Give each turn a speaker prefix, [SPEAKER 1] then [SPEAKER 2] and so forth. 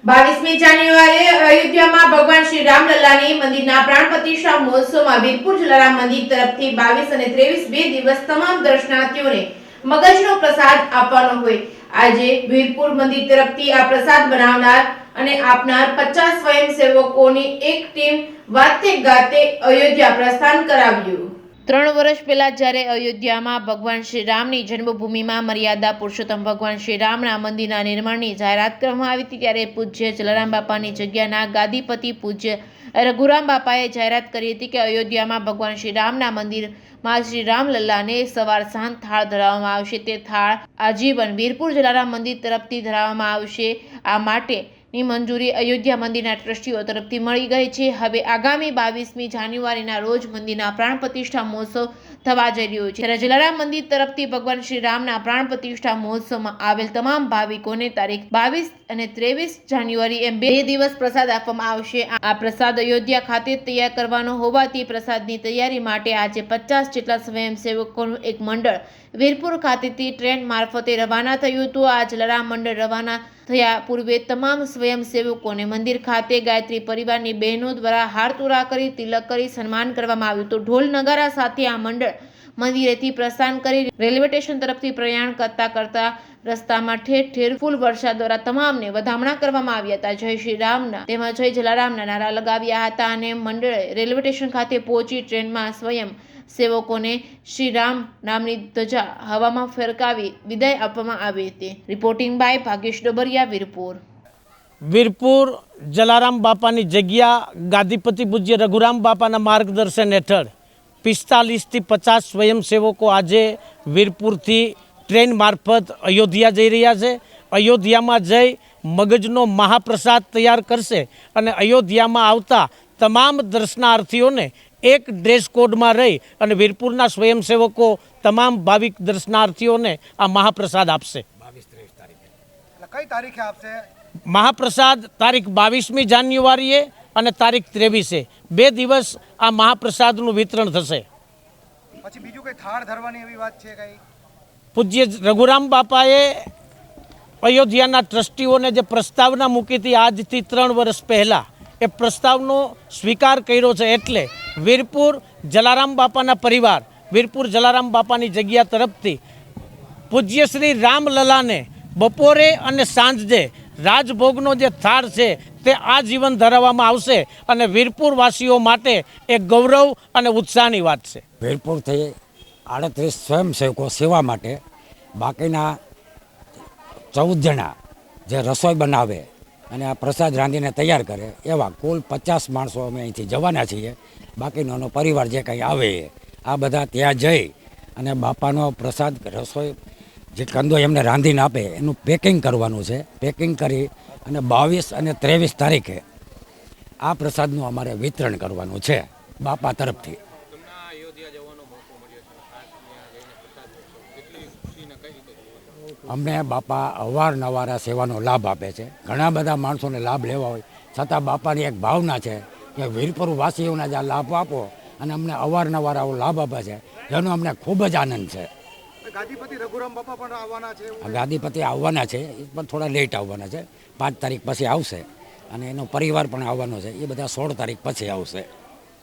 [SPEAKER 1] 22મી જાન્યુઆરીએ અયોધ્યામાં ભગવાન શ્રી રામલલ્લાની મંદિરના પ્રાણ પ્રતિષ્ઠા મહોત્સવમાં વીરપુર જલારામ મંદિર તરફથી 22 અને 23 બે દિવસ તમામ દર્શનાર્થીઓને મગજનો પ્રસાદ આપવાનો હોય. આજે વીરપુર મંદિર તરફથી આ પ્રસાદ બનાવનાર અને આપનાર 50 સ્વયંસેવકોની એક ટીમ વાતે ગાતે અયોધ્યા પ્રસ્થાન કરાવ્યું. 3 વર્ષ પહેલા જ્યારે અયોધ્યામાં ભગવાન શ્રી રામની જન્મભૂમિમાં મર્યાદા પુરુષોત્તમ ભગવાન શ્રી રામના મંદિરના નિર્માણની જાહેરાત કરવામાં આવી હતી, ત્યારે પૂજ્ય જલારામ બાપાની જગ્યાના ગાદીપતિ પૂજ્ય રઘુરામ બાપાએ જાહેરાત કરી હતી કે અયોધ્યામાં ભગવાન શ્રી રામના મંદિરમાં શ્રી રામલલ્લાને સવાર સાંજ થાળ ધરાવવામાં આવશે. તે થાળ આજીવન વીરપુર જલારામ મંદિર તરફથી ધરાવવામાં આવશે. આ માટે ની મંજૂરી અયોધ્યા મંદિરના ટ્રસ્ટીઓ તરફથી મળી ગઈ છે. હવે આગામી 22મી જાન્યુઆરીના રોજ મંદિરના પ્રાણ પ્રતિષ્ઠા મહોત્સવ થવા જઈ રહ્યો છે. ત્યારે જલારામ મંદિર તરફથી ભગવાન શ્રી રામના પ્રાણ પ્રતિષ્ઠા મહોત્સવમાં આવેલ તમામ ભાવિકોને તારીખ 22 અને 23 જાન્યુઆરી એમ 2 દિવસ પ્રસાદ આપવામાં આવશે. આ પ્રસાદ અયોધ્યા ખાતે તૈયાર કરવાનો હોવાથી પ્રસાદની તૈયારી માટે આજે 50 જેટલા સ્વયંસેવકોનું એક મંડળ વીરપુર ખાતેથી ટ્રેન મારફતે રવાના થયું હતું. આ જલારામ મંડળ રવાના થયા પૂર્વે તમામ સ્વયંસેવકોને મંદિર ખાતે ગાયત્રી પરિવારની બહેનો દ્વારા હારતુરા કરી તિલક કરી સન્માન કરવામાં આવ્યું હતું. ઢોલ નગારા સાથે આ મંડળ મંદિરેથી પ્રસ્થાન કરી રેલવે સ્ટેશન તરફથી પ્રયાણ કરતા રસ્તામાં ઠેર ઠેર ફૂલ વર્ષા દ્વારા તમામને વધામણા કરવામાં આવ્યા હતા. જય શ્રી રામના તેમજ જય જલારામના નારા લગાવ્યા હતા અને મંડળે રેલવે સ્ટેશન ખાતે પહોંચી ટ્રેનમાં સ્વયં સેવકોને શ્રી રામ નામની ધજા હવામાં ફરકાવી વિદાય આપવામાં આવી હતી. Reporting by Bhagesh Dobariya, Virpur.
[SPEAKER 2] વીરપુર જલારામ બાપાની જગ્યા ગાદીપતિ પૂજ્ય રઘુરામ બાપાના માર્ગદર્શન હેઠળ 45 થી 50 સ્વયંસેવકો આજે વીરપુરથી ટ્રેન મારફત અયોધ્યા જઈ રહ્યા છે. અયોધ્યામાં જઈ મગજનો મહાપ્રસાદ તૈયાર કરશે અને અયોધ્યામાં આવતા તમામ દર્શનાર્થીઓને એક ડ્રેસ કોડમાં રહી અને વીરપુરના સ્વયંસેવકો તમામ ભાવિક દર્શનાર્થીઓને આ મહાપ્રસાદ આપશે.
[SPEAKER 3] 22-23 તારીખે કઈ તારીખે આપશે
[SPEAKER 2] મહાપ્રસાદ? તારીખ 22મી જાન્યુઆરીએ અને તારીખ 23એ 2 દિવસ આ મહાપ્રસાદનું વિતરણ થશે.
[SPEAKER 3] પછી બીજું કઈ થાળ ધરવાની એવી વાત છે કઈ?
[SPEAKER 2] પૂજ્ય રઘુરામ બાપાએ અયોધ્યાના ટ્રસ્ટીઓને જે પ્રસ્તાવના મૂકી હતી આજથી 3 વર્ષ પહેલાં, એ પ્રસ્તાવનો સ્વીકાર કર્યો છે. એટલે વીરપુર જલારામ બાપાના પરિવાર વીરપુર જલારામ બાપાની જગ્યા તરફથી પૂજ્ય શ્રી રામલલાને બપોરે અને સાંજે રાજભોગનો જે થાળ છે તે આજીવન ધરાવવામાં આવશે અને વીરપુરવાસીઓ માટે એક ગૌરવ અને ઉત્સાહની વાત છે.
[SPEAKER 4] વીરપુરથી 38 સ્વયંસેવકો સેવા માટે, બાકીના 14 જણા જે રસોઈ બનાવે અને આ પ્રસાદ રાંધીને તૈયાર કરે, એવા કુલ 50 માણસો અમે અહીંથી જવાના છીએ. બાકીનો પરિવાર જે કંઈ આવે આ બધા ત્યાં જઈ અને બાપાનો પ્રસાદ રસોઈ જે કંદો એમને રાંધીને આપે એનું પેકિંગ કરવાનું છે. પેકિંગ કરી અને 22 અને 23 તારીખે આ પ્રસાદનું અમારે વિતરણ કરવાનું છે બાપા તરફથી. અમને બાપા અવારનવાર આ સેવાનો લાભ આપે છે. ઘણા બધા માણસોને લાભ લેવા હોય છતાં બાપાની એક ભાવના છે કે વીરપુર વાસીઓને જ આ લાભ આપો અને અમને અવારનવાર આવો લાભ આપે છે, જેનો અમને ખૂબ જ આનંદ છે.
[SPEAKER 3] ગાદીપતિ રઘુરામ બાપા પણ આવવાના છે?
[SPEAKER 4] ગાદીપતિ આવવાના છે, એ પણ થોડા લેટ આવવાના છે. 5 તારીખ પછી આવશે અને એનો પરિવાર પણ આવવાનો છે. એ બધા 16 તારીખ પછી આવશે.